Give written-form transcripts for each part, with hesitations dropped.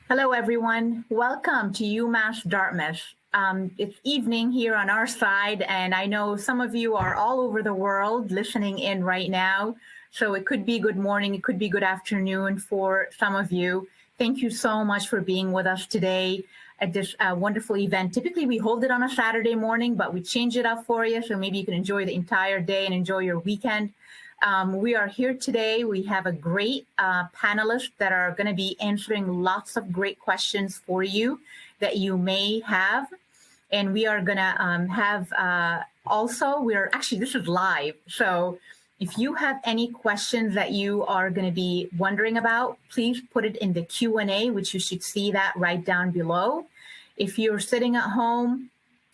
Hello, everyone. Welcome to UMass Dartmouth. It's evening here on our side, and I know some of you are all over the world listening in right now. So it could be good morning, it could be good afternoon for some of you. Thank you so much for being with us today at this wonderful event. Typically, we hold it on a Saturday morning, but we change it up for you, so maybe you can enjoy the entire day and enjoy your weekend. We are here today. We have a great panelists that are going to be answering lots of great questions for you that you may have. And we are going to have also, this is live. So if you have any questions that you are going to be wondering about, please put it in the Q&A, which you should see that right down below. If you're sitting at home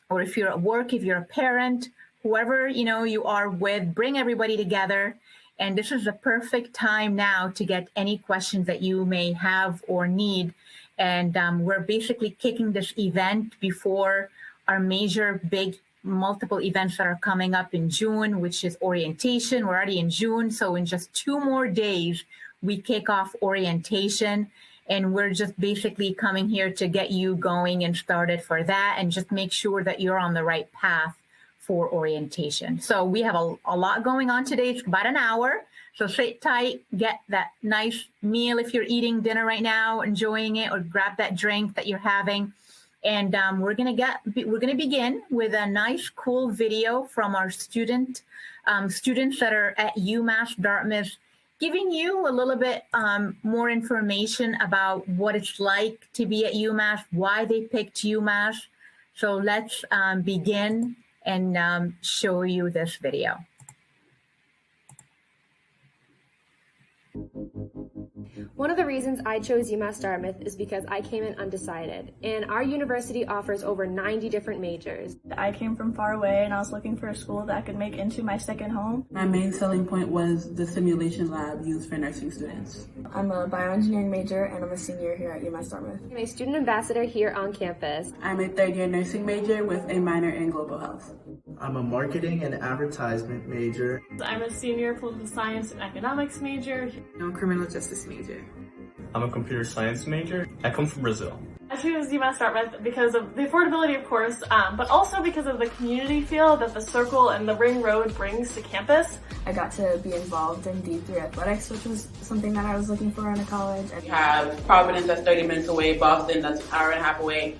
or if you're at work, if you're a parent, whoever you are with, bring everybody together. And this is the perfect time now to get any questions that you may have or need. And we're basically kicking this event before our major big multiple events that are coming up in June, which is orientation. We're already in June. So in just 2 more days, we kick off orientation. And we're just basically coming here to get you going and started for that and just make sure that you're on the right path for orientation. So we have a lot going on today. It's about an hour. So sit tight, get that nice meal if you're eating dinner right now, enjoying it, or grab that drink that you're having. And we're gonna begin with a nice, cool video from our students that are at UMass Dartmouth, giving you a little bit more information about what it's like to be at UMass, why they picked UMass. So let's begin and show you this video. One of the reasons I chose UMass Dartmouth is because I came in undecided, and our university offers over 90 different majors. I came from far away and I was looking for a school that I could make into my second home. My main selling point was the simulation lab used for nursing students. I'm a bioengineering major and I'm a senior here at UMass Dartmouth. I'm a student ambassador here on campus. I'm a third-year nursing major with a minor in global health. I'm a marketing and advertisement major. I'm a senior political science and economics major. I'm a criminal justice major. I'm a computer science major. I come from Brazil. I chose UMass Dartmouth because of the affordability, of course, but also because of the community feel that the Circle and the Ring Road brings to campus. I got to be involved in D3 athletics, which was something that I was looking for in a college. We have Providence that's 30 minutes away, Boston that's an hour and a half away.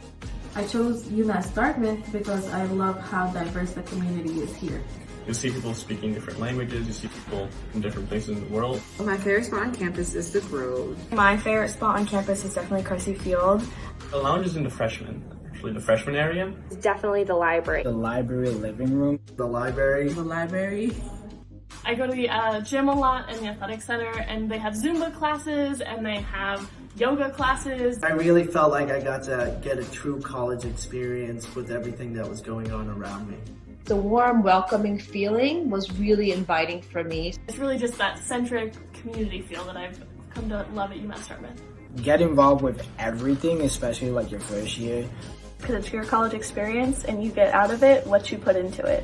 I chose UMass Dartmouth because I love how diverse the community is here. You see people speaking different languages, you see people from different places in the world. My favorite spot on campus is the Grove. My favorite spot on campus is definitely Cressy Field. The lounge is in the freshman, actually the freshman area. It's definitely the library. The library living room. The library. The library. I go to the gym a lot in the athletic center, and they have Zumba classes and they have yoga classes. I really felt like I got to get a true college experience with everything that was going on around me. The warm, welcoming feeling was really inviting for me. It's really just that centric community feel that I've come to love at UMass Dartmouth. Get involved with everything, especially like your first year. Because it's your college experience and you get out of it what you put into it.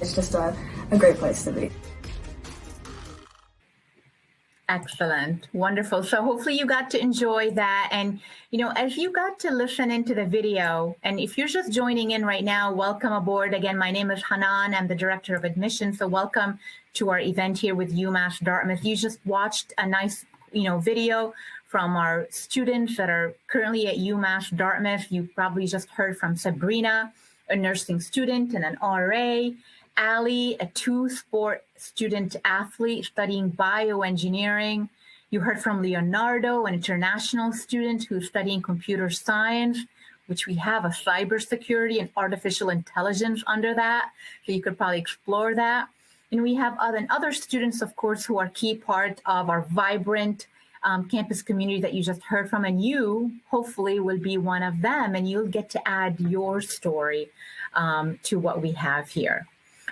It's just a great place to be. Excellent. Wonderful. So hopefully you got to enjoy that. And, as you got to listen into the video, and if you're just joining in right now, welcome aboard. Again, my name is Hanan. I'm the Director of Admissions. So welcome to our event here with UMass Dartmouth. You just watched a nice, video from our students that are currently at UMass Dartmouth. You probably just heard from Sabrina, a nursing student and an RA. Ali, a 2-sport student athlete studying bioengineering. You heard from Leonardo, an international student who's studying computer science, which we have a cybersecurity and artificial intelligence under that. So you could probably explore that. And we have other students, of course, who are key part of our vibrant campus community that you just heard from. And you, hopefully, will be one of them. And you'll get to add your story to what we have here.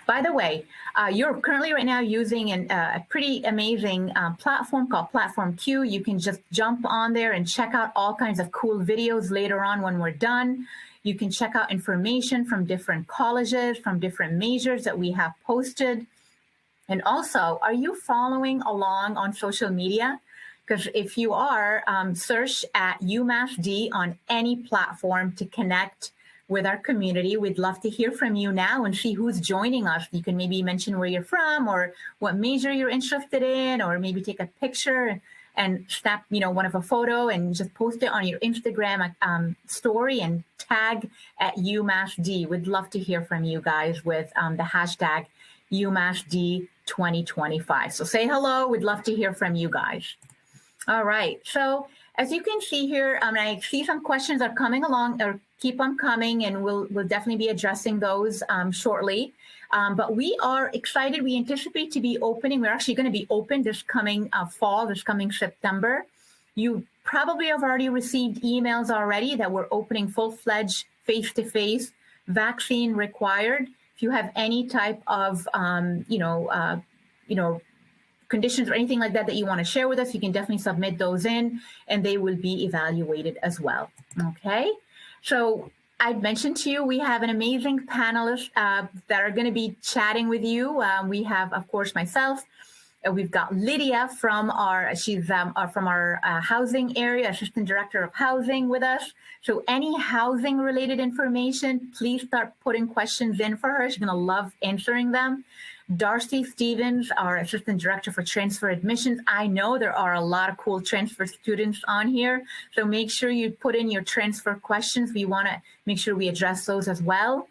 By the way, you're currently right now using a pretty amazing platform called Platform Q. You can just jump on there and check out all kinds of cool videos later on when we're done. You can check out information from different colleges, from different majors that we have posted. And also, are you following along on social media? Because if you are, search at UMass D on any platform to connect with our community. We'd love to hear from you now and see who's joining us. You can maybe mention where you're from or what major you're interested in, or maybe take a picture and snap, one of a photo and just post it on your Instagram story and tag at UMass D. We'd love to hear from you guys with the hashtag UMass D 2025. So say hello. We'd love to hear from you guys. All right. So as you can see here, I see some questions are coming along or keep on coming, and we'll definitely be addressing those shortly. But we are excited. We anticipate to be opening. We're actually going to be open this coming fall, this coming September. You probably have already received emails already that we're opening full-fledged face-to-face, vaccine required. If you have any type of, conditions or anything like that you want to share with us, you can definitely submit those in, and they will be evaluated as well. Okay. So I'd mentioned to you, we have an amazing panelist that are going to be chatting with you. We have, of course, myself. We've got Lydia from she's from our housing area, Assistant Director of Housing with us. So any housing related information, please start putting questions in for her. She's going to love answering them. Darcy Stevens, our Assistant Director for Transfer Admissions. I know there are a lot of cool transfer students on here, so make sure you put in your transfer questions. We want to make sure we address those as well.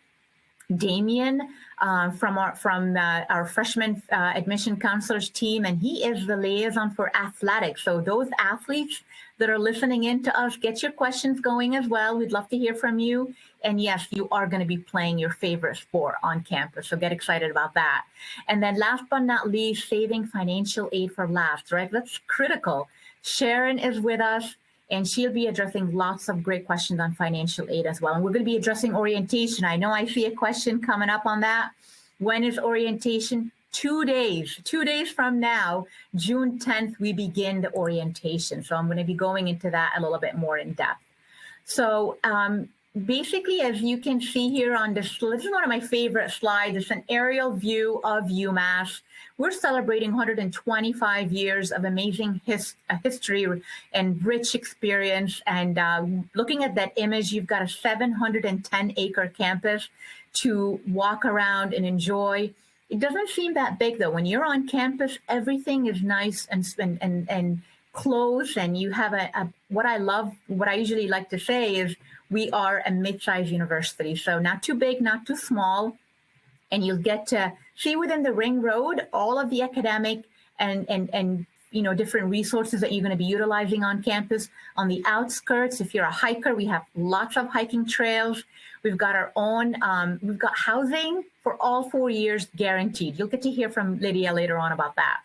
Damien from our freshman admission counselors team, and he is the liaison for athletics. So those athletes that are listening in to us, get your questions going as well. We'd love to hear from you. And yes, you are going to be playing your favorite sport on campus, so get excited about that. And then last but not least, saving financial aid for last, right? That's critical. Sharon is with us, and she'll be addressing lots of great questions on financial aid as well. And we're going to be addressing orientation. I know I see a question coming up on that. When is orientation? 2 days. 2 days from now, June 10th, we begin the orientation. So I'm going to be going into that a little bit more in depth. So basically, as you can see here on this is one of my favorite slides. It's an aerial view of UMass. We're celebrating 125 years of amazing history and rich experience. And looking at that image, you've got a 710-acre campus to walk around and enjoy. It doesn't seem that big, though. When you're on campus, everything is nice and close. And you have what I usually like to say is we are a mid-sized university. So not too big, not too small. And you'll get to see within the ring road all of the academic and different resources that you're going to be utilizing on campus. On the outskirts, if you're a hiker, we have lots of hiking trails. We've got our own, we've got housing for all 4 years guaranteed. You'll get to hear from Lydia later on about that.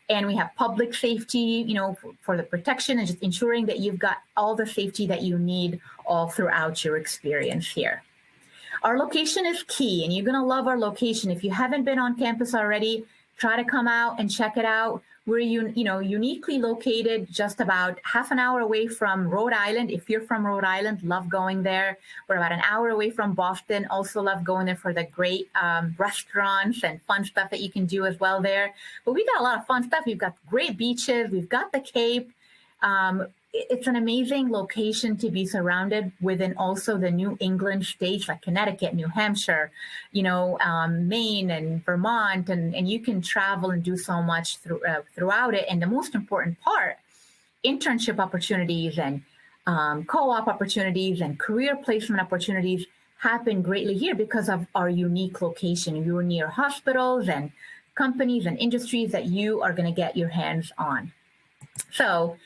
And we have public safety, for the protection and just ensuring that you've got all the safety that you need all throughout your experience here. Our location is key, and you're going to love our location. If you haven't been on campus already, try to come out and check it out. We're uniquely located just about half an hour away from Rhode Island. If you're from Rhode Island, love going there. We're about an hour away from Boston. Also love going there for the great restaurants and fun stuff that you can do as well there. But we got a lot of fun stuff. We've got great beaches. We've got the Cape. It's an amazing location to be surrounded within also the New England states like Connecticut, New Hampshire, Maine and Vermont, and you can travel and do so much throughout it. And the most important part, internship opportunities and co-op opportunities and career placement opportunities happen greatly here because of our unique location. You're near hospitals and companies and industries that you are going to get your hands on. So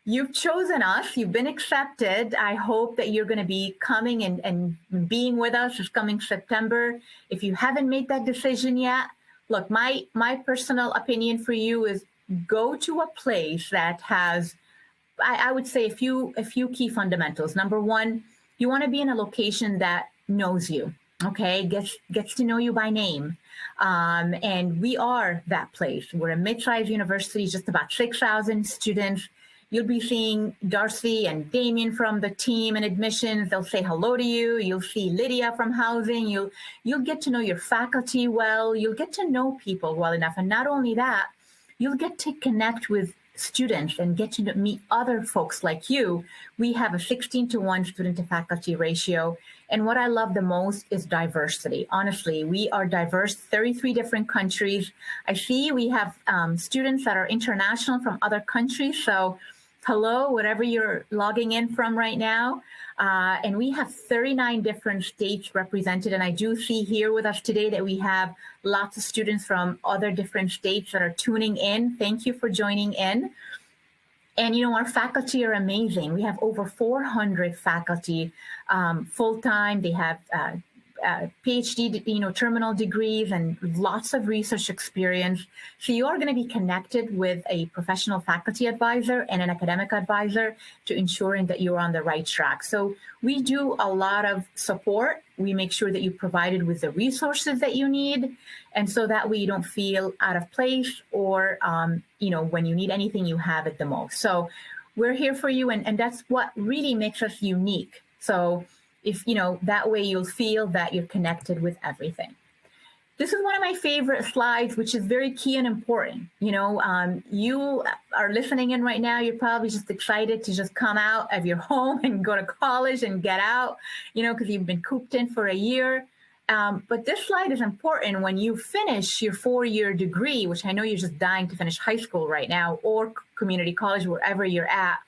you've chosen us. You've been accepted. I hope that you're going to be coming and being with us this coming September. If you haven't made that decision yet, look, my personal opinion for you is go to a place that has, I would say, a few key fundamentals. Number one, you want to be in a location that knows you, okay, gets to know you by name. And we are that place. We're a mid-sized university, just about 6,000 students. You'll be seeing Darcy and Damien from the team and admissions. They'll say hello to you. You'll see Lydia from housing. You'll get to know your faculty well. You'll get to know people well enough. And not only that, you'll get to connect with students and get to meet other folks like you, we have a 16-to-1 student to faculty ratio. And what I love the most is diversity. Honestly, we are diverse, 33 different countries. I see we have students that are international from other countries. So hello, whatever you're logging in from right now. And we have 39 different states represented. And I do see here with us today that we have lots of students from other different states that are tuning in. Thank you for joining in. And, you know, our faculty are amazing. We have over 400 faculty full-time. They have PhD, you know, terminal degrees and lots of research experience. So you are going to be connected with a professional faculty advisor and an academic advisor to ensuring that you're on the right track. So we do a lot of support. We make sure that you're provided with the resources that you need. And so that way you don't feel out of place or, you know, when you need anything, you have it the most. So we're here for you. And that's what really makes us unique. So if, you know, that way you'll feel that you're connected with everything. This is one of my favorite slides, which is very key and important. You know, you are listening in right now. You're probably just excited to just come out of your home and go to college and get out, you know, because you've been cooped in for a year. But this slide is important when you finish your 4-year degree, which I know you're just dying to finish high school right now or community college, wherever you're at.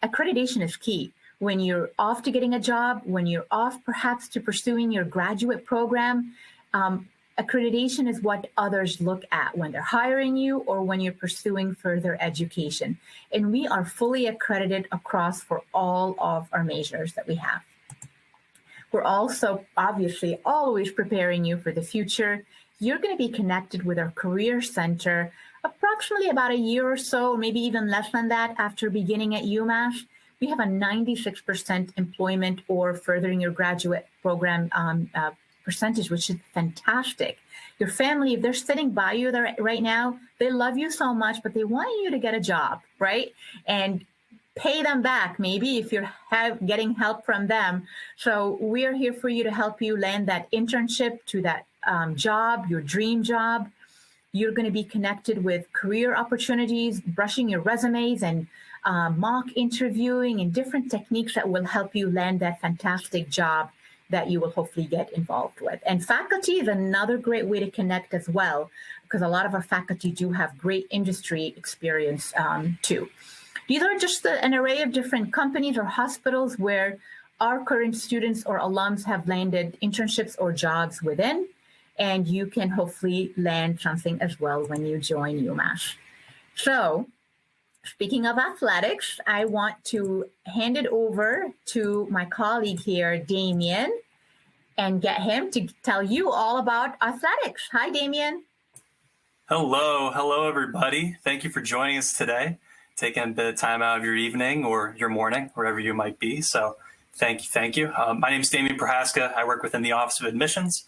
Accreditation is key. When you're off to getting a job, when you're off perhaps to pursuing your graduate program, accreditation is what others look at when they're hiring you or when you're pursuing further education. And we are fully accredited across for all of our majors that we have. We're also obviously always preparing you for the future. You're going to be connected with our Career Center approximately about a year or so, or maybe even less than that after beginning at UMass. We have a 96% employment or furthering your graduate program percentage, which is fantastic. Your family, if they're sitting by you there right now, they love you so much, but they want you to get a job, right? And pay them back, maybe, if you're getting help from them. So we're here for you to help you land that internship to that job, your dream job. You're going to be connected with career opportunities, brushing your resumes and mock interviewing and different techniques that will help you land that fantastic job that you will hopefully get involved with. And faculty is another great way to connect as well, because a lot of our faculty do have great industry experience too. These are just an array of different companies or hospitals where our current students or alums have landed internships or jobs within, and you can hopefully land something as well when you join UMass. So, speaking of athletics, I want to hand it over to my colleague here, Damien, and get him to tell you all about athletics. Hi, Damien. Hello, everybody. Thank you for joining us today, taking a bit of time out of your evening or your morning, wherever you might be. So thank you. My name is Damien Prohaska. I work within the Office of Admissions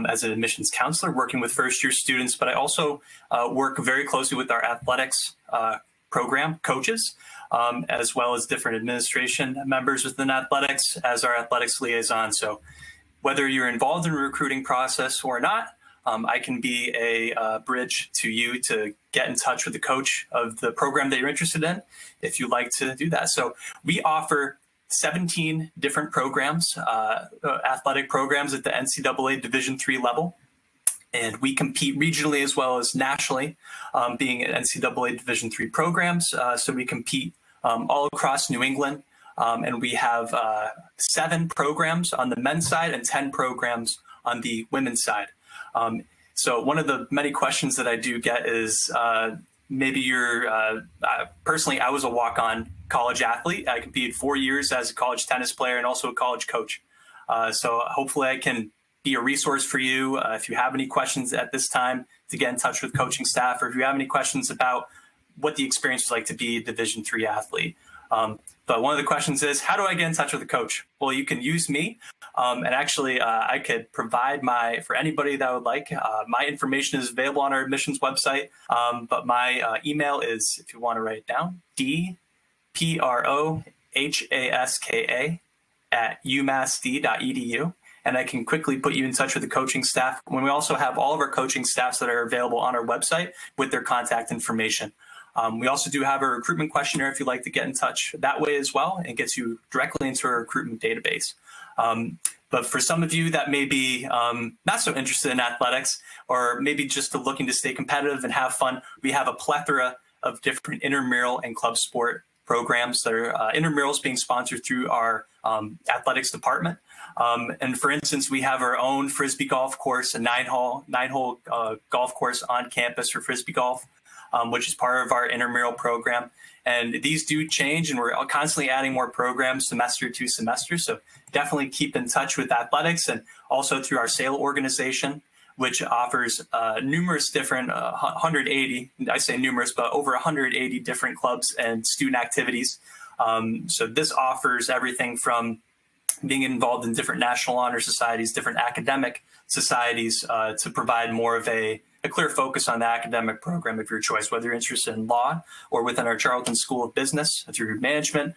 as an admissions counselor, working with first-year students, but I also work very closely with our athletics program coaches, as well as different administration members within athletics as our athletics liaison. So whether you're involved in the recruiting process or not, I can be a bridge to you to get in touch with the coach of the program that you're interested in if you'd like to do that. So we offer 17 different programs, athletic programs at the NCAA Division III level. And we compete regionally as well as nationally, being at NCAA Division III programs. So we compete all across New England. And we have 7 programs on the men's side and 10 programs on the women's side. So one of the many questions that I do get is maybe you're, personally, I was a walk-on college athlete. I competed 4 years as a college tennis player and also a college coach. So hopefully I can be a resource for you if you have any questions at this time to get in touch with coaching staff, or if you have any questions about what the experience was like to be a Division III athlete. But one of the questions is, how do I get in touch with a coach? Well, you can use me. And actually, I could provide for anybody that would like, my information is available on our admissions website. But my email is, if you want to write it down, dprohaska@umassd.edu. And I can quickly put you in touch with the coaching staff when we also have all of our coaching staffs that are available on our website with their contact information. We also do have a recruitment questionnaire if you'd like to get in touch that way as well, and gets you directly into our recruitment database. But for some of you that may be not so interested in athletics, or maybe just looking to stay competitive and have fun, we have a plethora of different intramural and club sport programs that are intramurals being sponsored through our athletics department. And for instance, we have our own Frisbee golf course, a nine-hole golf course on campus for Frisbee golf, which is part of our intramural program. And these do change, and we're constantly adding more programs semester to semester. So definitely keep in touch with athletics, and also through our SAIL organization, which offers numerous different 180, I say numerous, but over 180 different clubs and student activities. So this offers everything from being involved in different national honor societies, different academic societies, to provide more of a clear focus on the academic program of your choice, whether you're interested in law or within our Charlton School of Business, through management,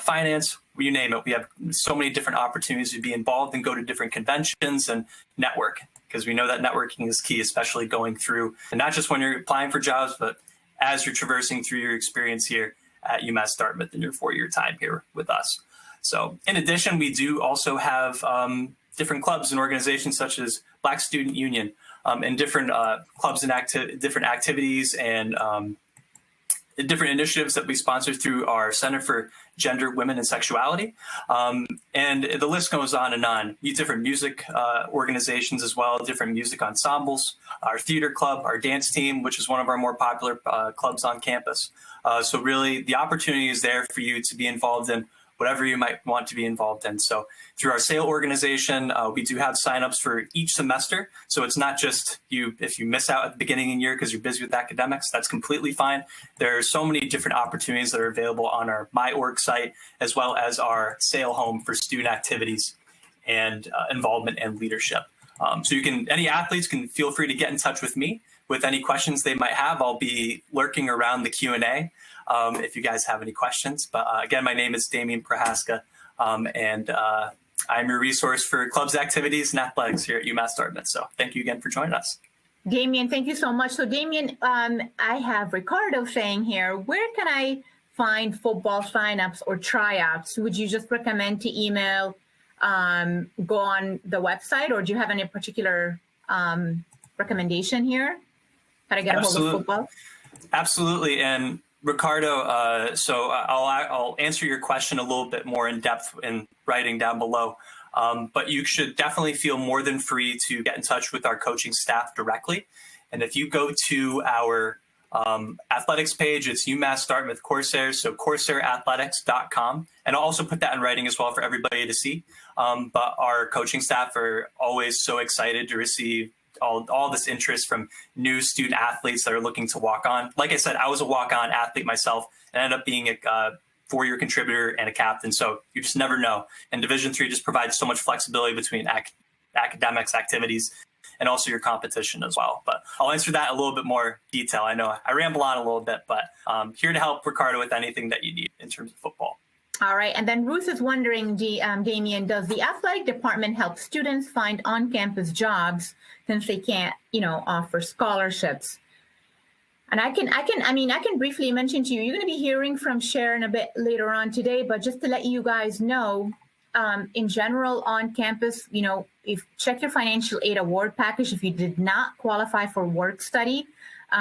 finance, you name it. We have so many different opportunities to be involved and go to different conventions and network, because we know that networking is key, especially going through, and not just when you're applying for jobs, but as you're traversing through your experience here at UMass Dartmouth in your 4-year time here with us. So in addition, we do also have different clubs and organizations such as Black Student Union, and different clubs and different activities and different initiatives that we sponsor through our Center for Gender, Women, and Sexuality. And the list goes on and on. These different music organizations as well, different music ensembles, our theater club, our dance team, which is one of our more popular clubs on campus. So really the opportunity is there for you to be involved in whatever you might want to be involved in. So through our SAIL organization, we do have signups for each semester. So it's not just if you miss out at the beginning of the year because you're busy with academics, that's completely fine. There are so many different opportunities that are available on our MyOrg site, as well as our SAIL home for student activities and involvement and leadership. So any athletes can feel free to get in touch with me with any questions they might have. I'll be lurking around the Q&A. If you guys have any questions. But again, my name is Damien Prohaska, and I'm your resource for clubs, activities, and athletics here at UMass Dartmouth. So thank you again for joining us. Damien, thank you so much. So Damien, I have Ricardo saying here, where can I find football signups or tryouts? Would you just recommend to email, go on the website, or do you have any particular recommendation here? How to get a hold of football? Absolutely. And Ricardo, so I'll answer your question a little bit more in depth in writing down below. But you should definitely feel more than free to get in touch with our coaching staff directly. And if you go to our athletics page, it's UMass Dartmouth Corsair, so CorsairAthletics.com. And I'll also put that in writing as well for everybody to see. But our coaching staff are always so excited to receive all this interest from new student athletes that are looking to walk on. Like I said, I was a walk-on athlete myself and ended up being a 4-year contributor and a captain. So you just never know. And Division III just provides so much flexibility between academics, activities, and also your competition as well. But I'll answer that in a little bit more detail. I know I ramble on a little bit, but here to help Ricardo with anything that you need in terms of football. All right. And then Ruth is wondering, Damien, does the athletic department help students find on-campus jobs since they can't, offer scholarships? And I can briefly mention to you, you're going to be hearing from Sharon a bit later on today, but just to let you guys know, in general on campus, if check your financial aid award package, if you did not qualify for work study,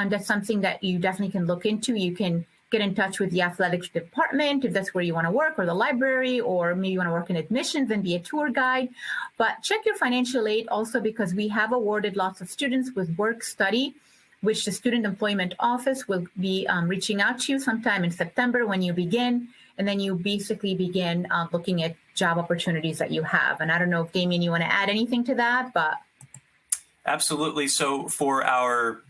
that's something that you definitely can look into. You can get in touch with the athletics department if that's where you want to work, or the library, or maybe you want to work in admissions and be a tour guide. But check your financial aid also, because we have awarded lots of students with work study, which the Student Employment Office will be reaching out to you sometime in September when you begin. And then you basically begin looking at job opportunities that you have. And I don't know if, Damien, you want to add anything to that, but. Absolutely. So for our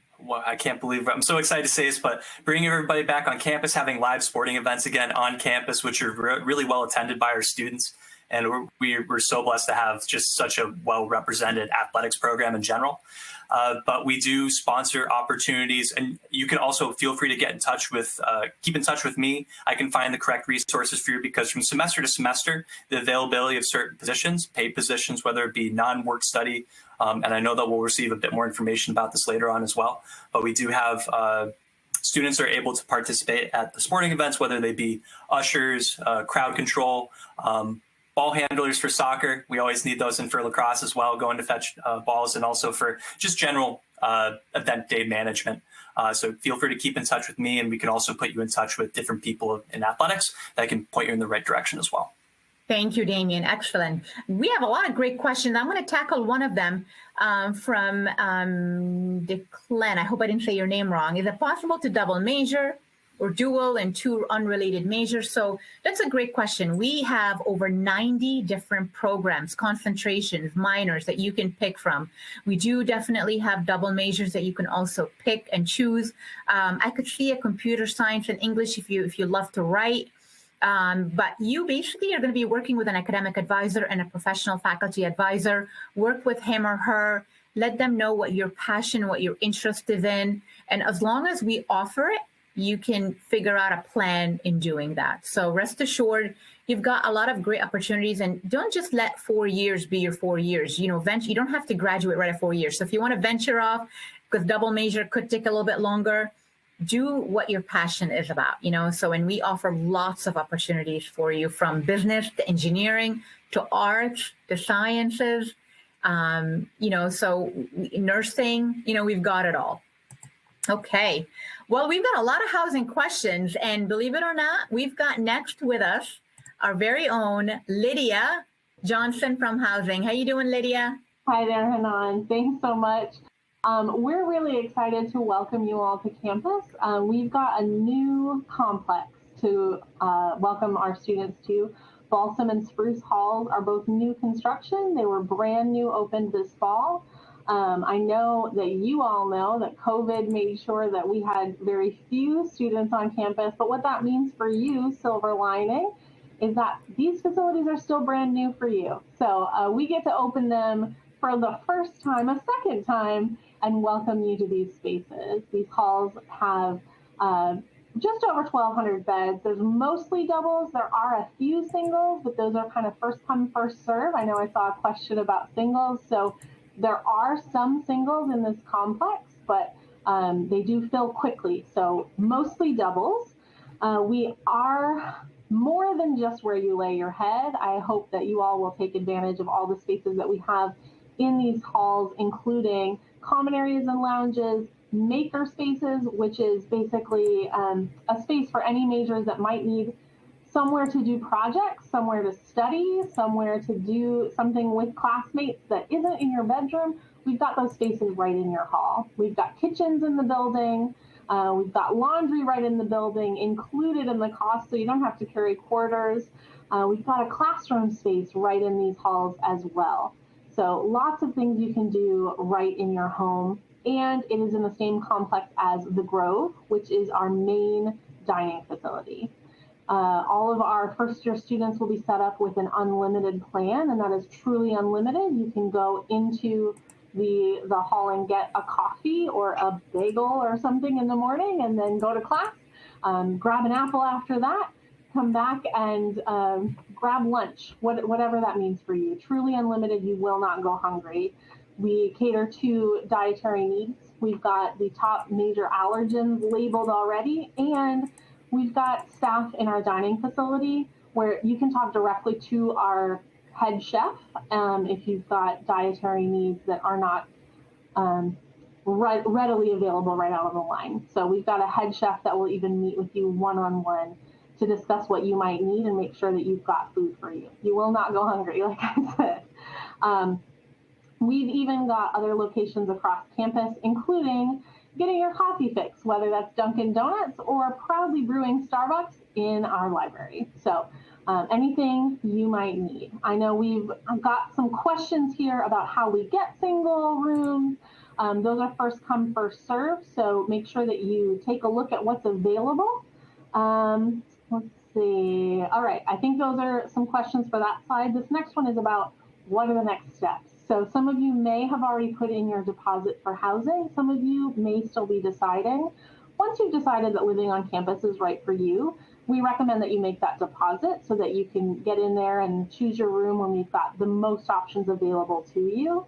I can't believe I'm so excited to say this, but bringing everybody back on campus, having live sporting events again on campus, which are really well attended by our students. And we're so blessed to have just such a well-represented athletics program in general. But we do sponsor opportunities, and you can also feel free to get in touch with, keep in touch with me. I can find the correct resources for you, because from semester to semester, the availability of certain positions, paid positions, whether it be non-work study, and I know that we'll receive a bit more information about this later on as well. But we do have students are able to participate at the sporting events, whether they be ushers, crowd control, ball handlers for soccer. We always need those in for lacrosse as well, going to fetch balls, and also for just general event day management. So feel free to keep in touch with me, and we can also put you in touch with different people in athletics that can point you in the right direction as well. Thank you, Damien. Excellent. We have a lot of great questions. I'm going to tackle one of them from Declan. I hope I didn't say your name wrong. Is it possible to double major or dual in two unrelated majors? So that's a great question. We have over 90 different programs, concentrations, minors that you can pick from. We do definitely have double majors that you can also pick and choose. I could see a computer science and English if you love to write. But you basically are going to be working with an academic advisor and a professional faculty advisor. Work with him or her. Let them know what your passion, what you're interested in. And as long as we offer it, you can figure out a plan in doing that. So rest assured, you've got a lot of great opportunities, and don't just let 4 years be your 4 years. You don't have to graduate right at 4 years. So if you want to venture off, because double major could take a little bit longer, do what your passion is about, So, and we offer lots of opportunities for you, from business to engineering to arts to sciences, so nursing, we've got it all. Okay. Well, we've got a lot of housing questions, and believe it or not, we've got next with us our very own Lydia Johnson from Housing. How you doing, Lydia? Hi there, Hanan. Thanks so much. We're really excited to welcome you all to campus. We've got a new complex to welcome our students to. Balsam and Spruce Halls are both new construction. They were brand new, opened this fall. I know that you all know that COVID made sure that we had very few students on campus, but what that means for you, silver lining, is that these facilities are still brand new for you. So we get to open them for the first time, a second time, and welcome you to these spaces. These halls have just over 1,200 beds. There's mostly doubles. There are a few singles, but those are kind of first come, first serve. I know I saw a question about singles. So there are some singles in this complex, but they do fill quickly. So mostly doubles. We are more than just where you lay your head. I hope that you all will take advantage of all the spaces that we have in these halls, including common areas and lounges, maker spaces, which is basically a space for any majors that might need somewhere to do projects, somewhere to study, somewhere to do something with classmates that isn't in your bedroom. We've got those spaces right in your hall. We've got kitchens in the building. We've got laundry right in the building, included in the cost, so you don't have to carry quarters. We've got a classroom space right in these halls as well. So lots of things you can do right in your home. And it is in the same complex as The Grove, which is our main dining facility. All of our first-year students will be set up with an unlimited plan, and that is truly unlimited. You can go into the hall and get a coffee or a bagel or something in the morning, and then go to class, grab an apple after that, come back and grab lunch, whatever that means for you. Truly unlimited. You will not go hungry. We cater to dietary needs. We've got the top major allergens labeled already, and we've got staff in our dining facility where you can talk directly to our head chef if you've got dietary needs that are not readily available right out of the line. So we've got a head chef that will even meet with you one-on-one to discuss what you might need and make sure that you've got food for you. You will not go hungry, like I said. We've even got other locations across campus, including getting your coffee fix, whether that's Dunkin' Donuts or proudly brewing Starbucks in our library. So anything you might need. I know we've got some questions here about how we get single rooms. Those are first come, first serve. So make sure that you take a look at what's available. Let's see. All right, I think those are some questions for that side. This next one is about what are the next steps. So some of you may have already put in your deposit for housing. Some of you may still be deciding. Once you've decided that living on campus is right for you, we recommend that you make that deposit so that you can get in there and choose your room when we've got the most options available to you.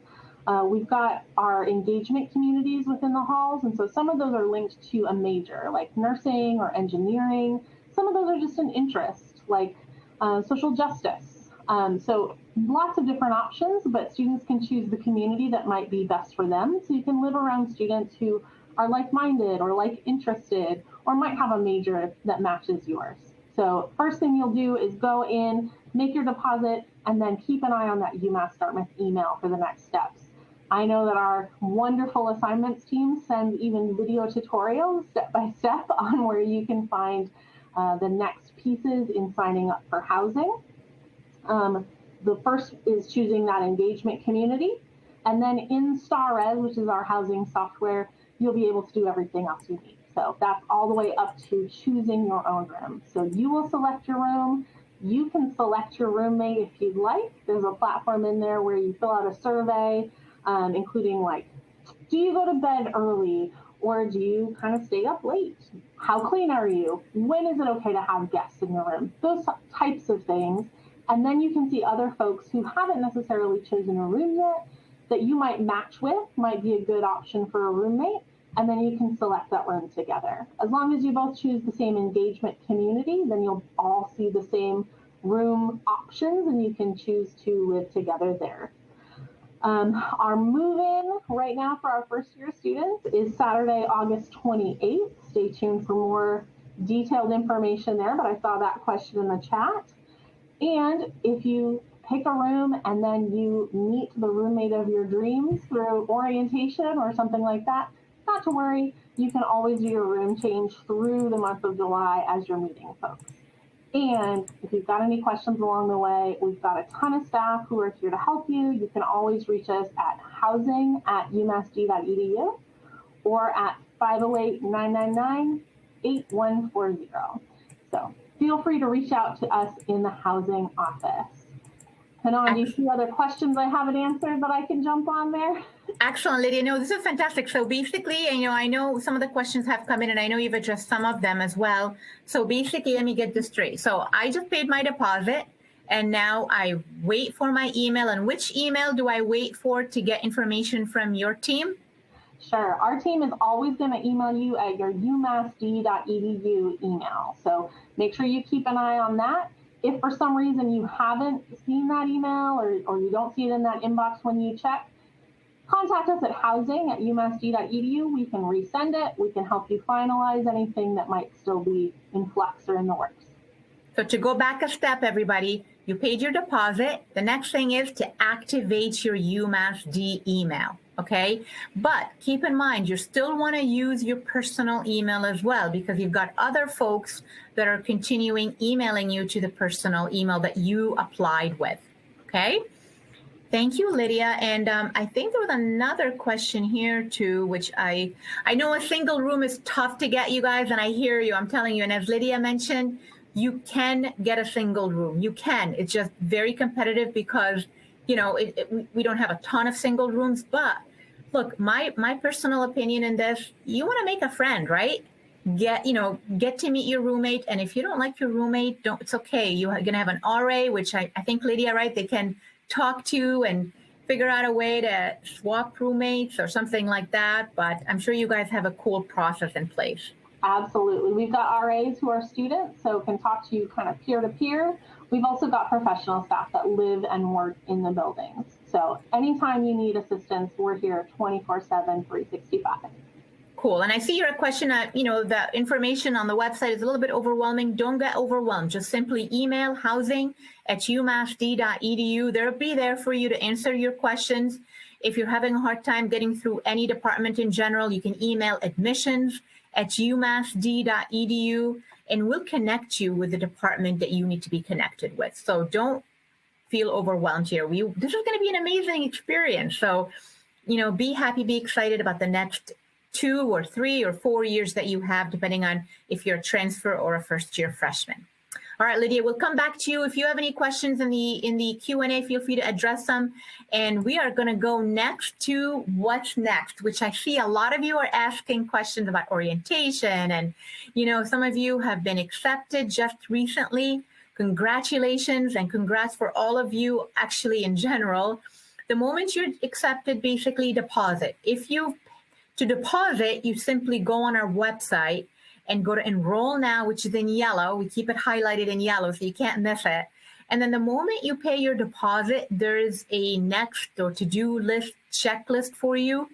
We've got our engagement communities within the halls, and so some of those are linked to a major, like nursing or engineering. Some of those are just an interest, like social justice. So lots of different options, but students can choose the community that might be best for them. So you can live around students who are like-minded or like-interested, or might have a major that matches yours. So first thing you'll do is go in, make your deposit, and then keep an eye on that UMass Dartmouth email for the next steps. I know that our wonderful assignments team send even video tutorials step-by-step on where you can find the next pieces in signing up for housing. The first is choosing that engagement community. And then in StarRes, which is our housing software, you'll be able to do everything else you need. So that's all the way up to choosing your own room. So you will select your room. You can select your roommate if you'd like. There's a platform in there where you fill out a survey, including like, do you go to bed early or do you kind of stay up late? How clean are you? When is it okay to have guests in your room? Those types of things. And then you can see other folks who haven't necessarily chosen a room yet that you might match with, might be a good option for a roommate. And then you can select that room together. As long as you both choose the same engagement community, then you'll all see the same room options and you can choose to live together there. Our move-in right now for our first year students is Saturday, August 28th. Stay tuned for more detailed information there, but I saw that question in the chat. And if you pick a room and then you meet the roommate of your dreams through orientation or something like that, not to worry, you can always do your room change through the month of July as you're meeting folks. And if you've got any questions along the way, we've got a ton of staff who are here to help you. You can always reach us at housing@umassd.edu or at 508-999-8140. So feel free to reach out to us in the housing office. Hanan, do you see other questions I haven't answered that I can jump on there? Excellent, Lydia. No, this is fantastic. So basically, I know some of the questions have come in and I know you've addressed some of them as well. So basically, let me get this straight. So I just paid my deposit and now I wait for my email. And which email do I wait for to get information from your team? Sure. Our team is always going to email you at your umassd.edu email. So make sure you keep an eye on that. If for some reason you haven't seen that email or you don't see it in that inbox when you check, contact us at housing@umassd.edu. We can resend it. We can help you finalize anything that might still be in flux or in the works. So to go back a step, everybody, you paid your deposit. The next thing is to activate your UMassD email, okay? But keep in mind, you still want to use your personal email as well because you've got other folks that are continuing emailing you to the personal email that you applied with, okay? Thank you, Lydia. And I think there was another question here too, which I know a single room is tough to get, you guys, and I hear you, I'm telling you. And as Lydia mentioned, you can get a single room. You can. It's just very competitive because, we don't have a ton of single rooms. But look, my personal opinion in this, you want to make a friend, right? Get to meet your roommate. And if you don't like your roommate, it's okay. You're going to have an RA, which I think, Lydia, right? They can talk to and figure out a way to swap roommates or something like that. But I'm sure you guys have a cool process in place. Absolutely. We've got RAs who are students, so can talk to you kind of peer-to-peer. We've also got professional staff that live and work in the buildings. So anytime you need assistance, we're here 24/7, 365. Cool. And I see your question that, the information on the website is a little bit overwhelming. Don't get overwhelmed. Just simply email housing@umassd.edu. They'll be there for you to answer your questions. If you're having a hard time getting through any department in general, you can email admissions@umassd.edu and we'll connect you with the department that you need to be connected with. So don't feel overwhelmed here. This is going to be an amazing experience. So, be happy, be excited about the next 2 or 3 or 4 years that you have, depending on if you're a transfer or a first-year freshman. All right, Lydia, we'll come back to you. If you have any questions in the Q&A, feel free to address them. And we are going to go next to what's next, which I see a lot of you are asking questions about orientation. And, some of you have been accepted just recently. Congratulations and congrats for all of you, actually, in general. The moment you're accepted, basically deposit. To deposit, you simply go on our website and go to enroll now, which is in yellow. We keep it highlighted in yellow so you can't miss it. And then the moment you pay your deposit, there is a next or to-do list checklist for you.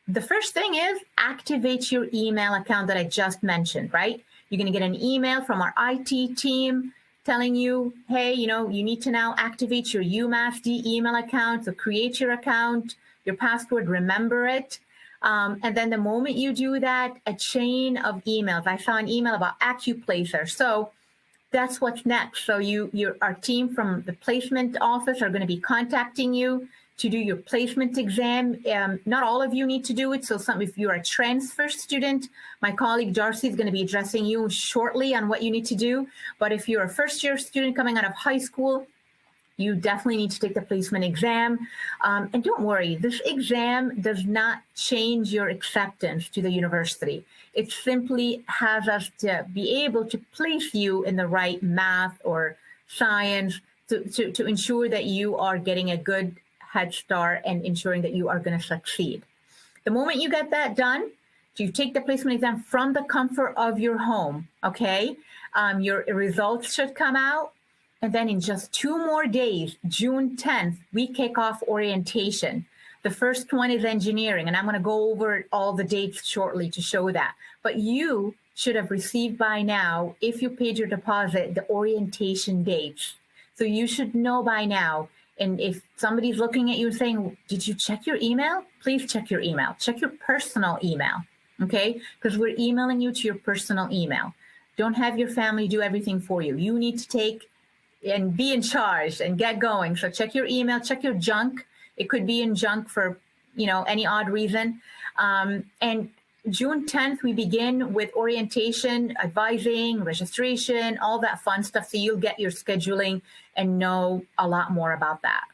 The first thing is activate your email account that I just mentioned, right? You're going to get an email from our IT team telling you, hey, you need to now activate your UMass D email account. So create your account, your password, remember it. And then the moment you do that, a chain of emails. I saw an email about AccuPlacer. So that's what's next. So our team from the placement office are going to be contacting you to do your placement exam. Not all of you need to do it. So if you're a transfer student, my colleague Darcy is going to be addressing you shortly on what you need to do. But if you're a first-year student coming out of high school, you definitely need to take the placement exam. And don't worry, this exam does not change your acceptance to the university. It simply has us to be able to place you in the right math or science to ensure that you are getting a good head start and ensuring that you are going to succeed. The moment you get that done, you take the placement exam from the comfort of your home, okay? Your results should come out. And then in just 2 more days, June 10th, we kick off orientation. The first one is engineering, and I'm going to go over all the dates shortly to show that. But you should have received by now, if you paid your deposit, the orientation dates. So you should know by now. And if somebody's looking at you saying, did you check your email? Please check your email. Check your personal email, okay? Because we're emailing you to your personal email. Don't have your family do everything for you. You need to take and be in charge and get going. So check your email, check your junk. It could be in junk for, any odd reason. And June 10th, we begin with orientation, advising, registration, all that fun stuff. So you'll get your scheduling and know a lot more about that.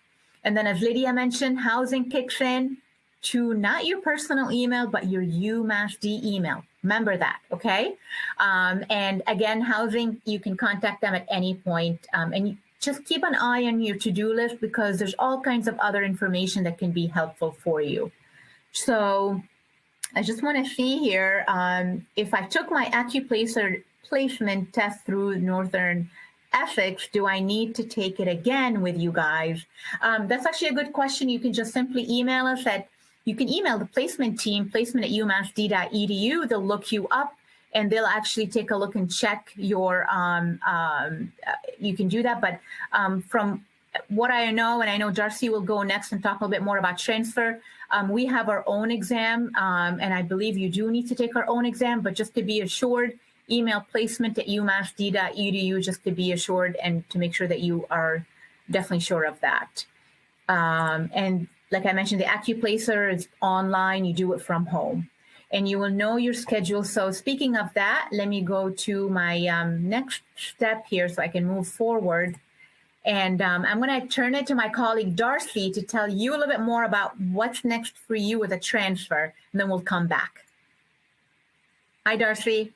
And then as Lydia mentioned, housing kicks in to not your personal email, but your UMass D email. Remember that, okay? And again, housing, you can contact them at any point. And just keep an eye on your to-do list because there's all kinds of other information that can be helpful for you. So I just want to see here, if I took my AccuPlacer placement test through Northern Essex, do I need to take it again with you guys? That's actually a good question. You can just simply email us you can email the placement team, placement@umassd.edu. They'll look you up and they'll actually take a look and check your, you can do that. But from what I know, and I know Darcy will go next and talk a little bit more about transfer, we have our own exam, and I believe you do need to take our own exam, but just to be assured, email placement@umassd.edu just to be assured and to make sure that you are definitely sure of that. And like I mentioned, the AccuPlacer is online. You do it from home. And you will know your schedule. So speaking of that, let me go to my next step here so I can move forward. And I'm going to turn it to my colleague, Darcy, to tell you a little bit more about what's next for you with a transfer. And then we'll come back. Hi, Darcy.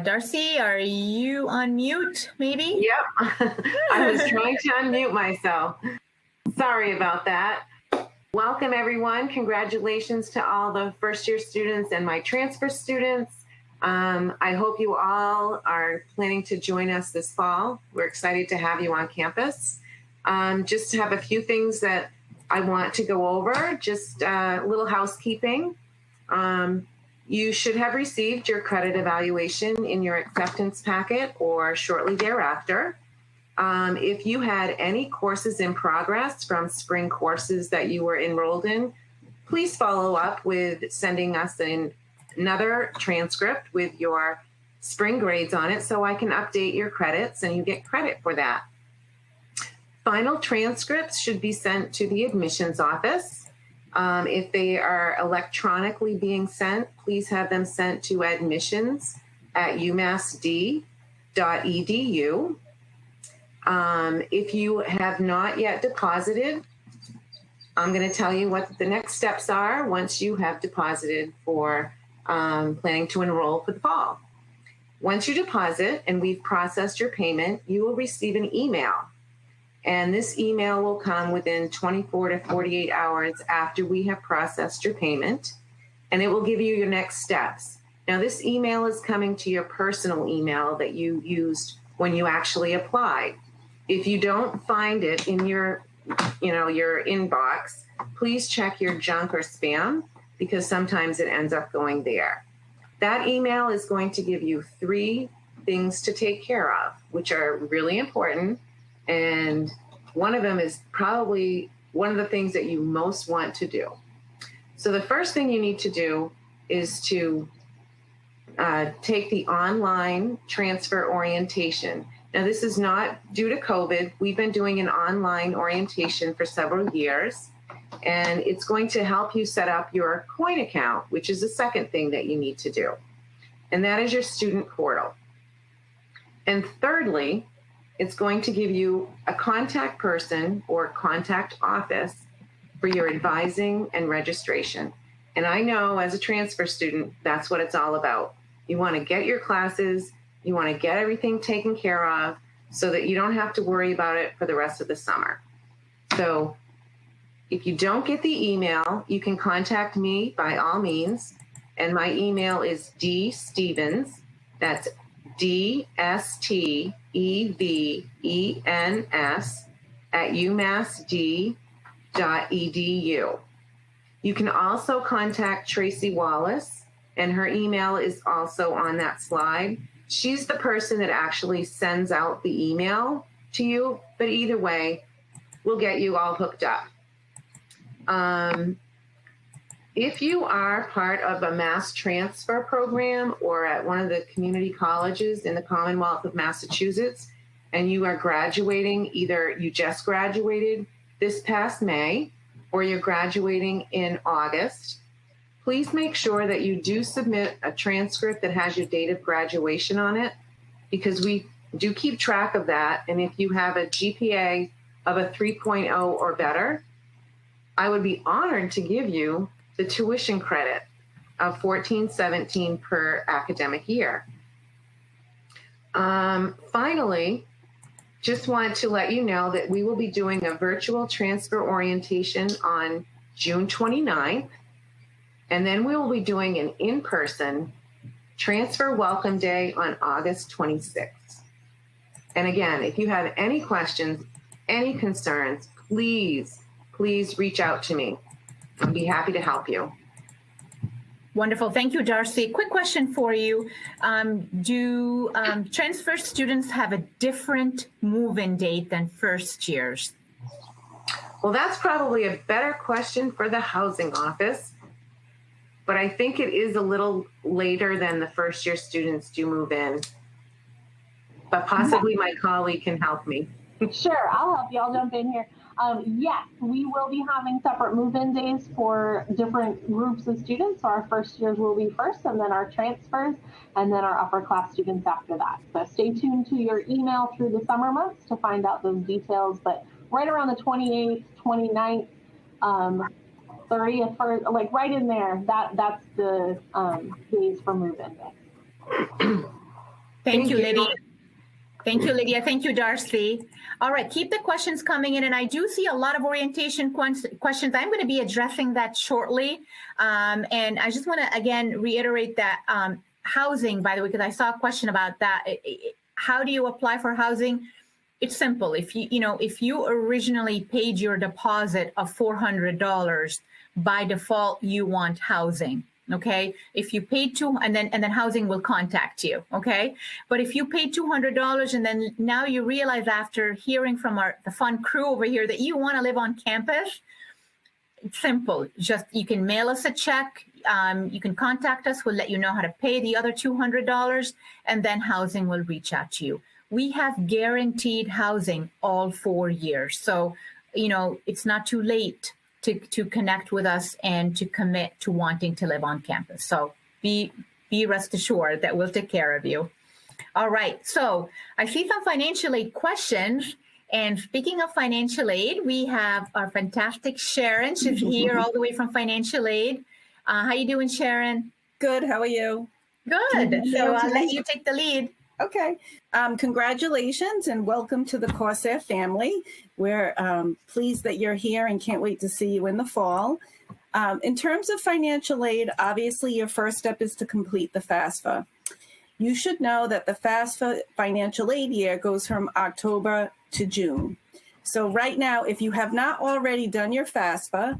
Darcy, are you on mute, maybe? Yep. I was trying to unmute myself. Sorry about that. Welcome, everyone. Congratulations to all the first-year students and my transfer students. I hope you all are planning to join us this fall. We're excited to have you on campus. Just to have a few things that I want to go over, just a little housekeeping. You should have received your credit evaluation in your acceptance packet or shortly thereafter. If you had any courses in progress from spring courses that you were enrolled in, please follow up with sending us another transcript with your spring grades on it so I can update your credits and you get credit for that. Final transcripts should be sent to the admissions office. If they are electronically being sent, please have them sent to admissions@umassd.edu. If you have not yet deposited, I'm going to tell you what the next steps are once you have deposited for planning to enroll for the fall. Once you deposit and we've processed your payment, you will receive an email. And this email will come within 24 to 48 hours after we have processed your payment, and it will give you your next steps. Now, this email is coming to your personal email that you used when you actually applied. If you don't find it in your inbox, please check your junk or spam, because sometimes it ends up going there. That email is going to give you 3 things to take care of, which are really important. And one of them is probably one of the things that you most want to do. So the first thing you need to do is to take the online transfer orientation. Now, this is not due to COVID. We've been doing an online orientation for several years, and it's going to help you set up your coin account, which is the second thing that you need to do. And that is your student portal. And thirdly, it's going to give you a contact person or contact office for your advising and registration. And I know as a transfer student, that's what it's all about. You want to get your classes, you want to get everything taken care of so that you don't have to worry about it for the rest of the summer. So if you don't get the email, you can contact me by all means. And my email is dstevens, that's DSTEVENS @umassd.edu. You can also contact Tracy Wallace, and her email is also on that slide. She's the person that actually sends out the email to you, but either way, we'll get you all hooked up. If you are part of a mass transfer program or at one of the community colleges in the Commonwealth of Massachusetts, and you are graduating, either you just graduated this past May or you're graduating in August, please make sure that you do submit a transcript that has your date of graduation on it, because we do keep track of that. And if you have a GPA of a 3.0 or better, I would be honored to give you the tuition credit of $14.17 per academic year. Finally, just want to let you know that we will be doing a virtual transfer orientation on June 29th, and then we will be doing an in-person transfer welcome day on August 26th. And again, if you have any questions, any concerns, please reach out to me. I'd be happy to help you. Wonderful. Thank you, Darcy. Quick question for you. Do transfer students have a different move-in date than first years? Well, that's probably a better question for the housing office, but I think it is a little later than the first year students do move in. But possibly my colleague can help me. Sure, I'll help you. I'll jump in here. Yes, we will be having separate move-in days for different groups of students. So our first years will be first, and then our transfers, and then our upper class students after that. So stay tuned to your email through the summer months to find out those details. But right around the 28th, 29th, 30th, like right in there, that's the days for move-in day. Thank you, Lydia. Thank you, Lydia. Thank you, Darcy. All right, keep the questions coming in. And I do see a lot of orientation questions. I'm going to be addressing that shortly. And I just want to, again, reiterate that housing, by the way, because I saw a question about that. How do you apply for housing? It's simple. If you originally paid your deposit of $400, by default, you want housing. Okay, if you paid and then housing will contact you. Okay, but if you paid $200 and then now you realize after hearing from the fun crew over here that you want to live on campus, it's simple. Just you can mail us a check. You can contact us. We'll let you know how to pay the other $200, and then housing will reach out to you. We have guaranteed housing all 4 years, so it's not too late to connect with us and to commit to wanting to live on campus. So be rest assured that we'll take care of you. All right, so I see some financial aid questions. And speaking of financial aid, we have our fantastic Sharon. She's here all the way from financial aid. How you doing, Sharon? Good, how are you? Good. So I'll let you take the lead. Okay. Congratulations and welcome to the Corsair family. We're pleased that you're here and can't wait to see you in the fall. In terms of financial aid, obviously your first step is to complete the FAFSA. You should know that the FAFSA financial aid year goes from October to June. So right now, if you have not already done your FAFSA,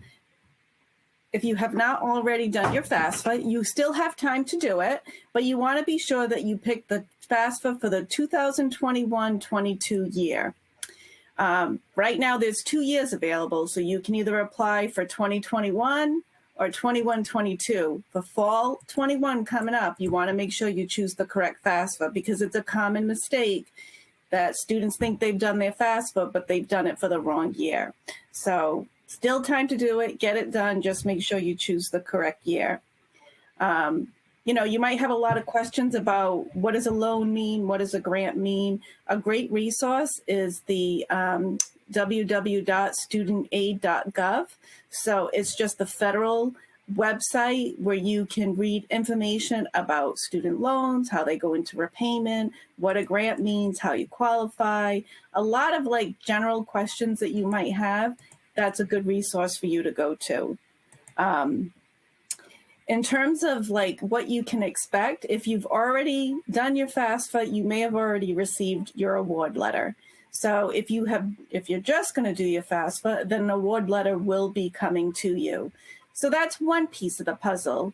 you still have time to do it, but you want to be sure that you pick the FAFSA for the 2021-22 year. Right now, there's 2 years available, so you can either apply for 2021 or 21-22. For fall 21 coming up, you want to make sure you choose the correct FAFSA because it's a common mistake that students think they've done their FAFSA, but they've done it for the wrong year. So still time to do it, get it done, just make sure you choose the correct year. You might have a lot of questions about what does a loan mean? What does a grant mean? A great resource is the www.studentaid.gov. So it's just the federal website where you can read information about student loans, how they go into repayment, what a grant means, how you qualify, a lot of general questions that you might have. That's a good resource for you to go to. In terms of what you can expect, if you've already done your FAFSA, you may have already received your award letter. So if you're just going to do your FAFSA, then an award letter will be coming to you. So that's one piece of the puzzle.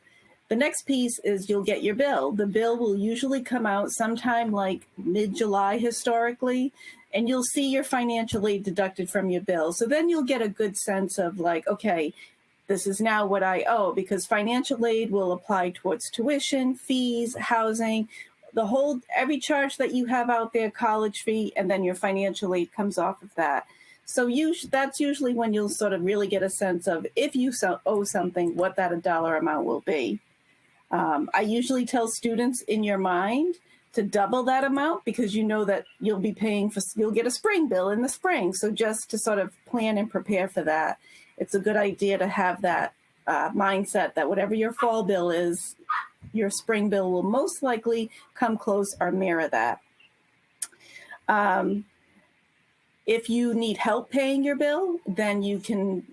The next piece is you'll get your bill. The bill will usually come out sometime mid-July historically, and you'll see your financial aid deducted from your bill. So then you'll get a good sense of okay, this is now what I owe, because financial aid will apply towards tuition, fees, housing, every charge that you have out there, college fee, and then your financial aid comes off of that. So that's usually when you'll sort of really get a sense of if you owe something, what that dollar amount will be. I usually tell students in your mind to double that amount because you know that you'll be you'll get a spring bill in the spring. So just to sort of plan and prepare for that, it's a good idea to have that mindset that whatever your fall bill is, your spring bill will most likely come close or mirror that. If you need help paying your bill, then you can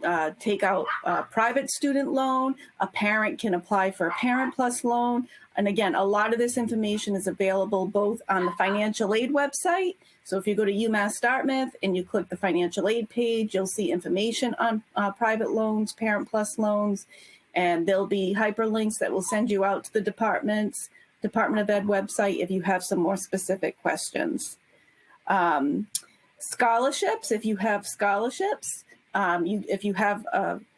take out a private student loan. A parent can apply for a Parent Plus loan. And again, a lot of this information is available both on the financial aid website. So if you go to UMass Dartmouth and you click the financial aid page, you'll see information on private loans, Parent Plus loans, and there'll be hyperlinks that will send you out to the Department of Ed website if you have some more specific questions. Scholarships, if you have scholarships, if you have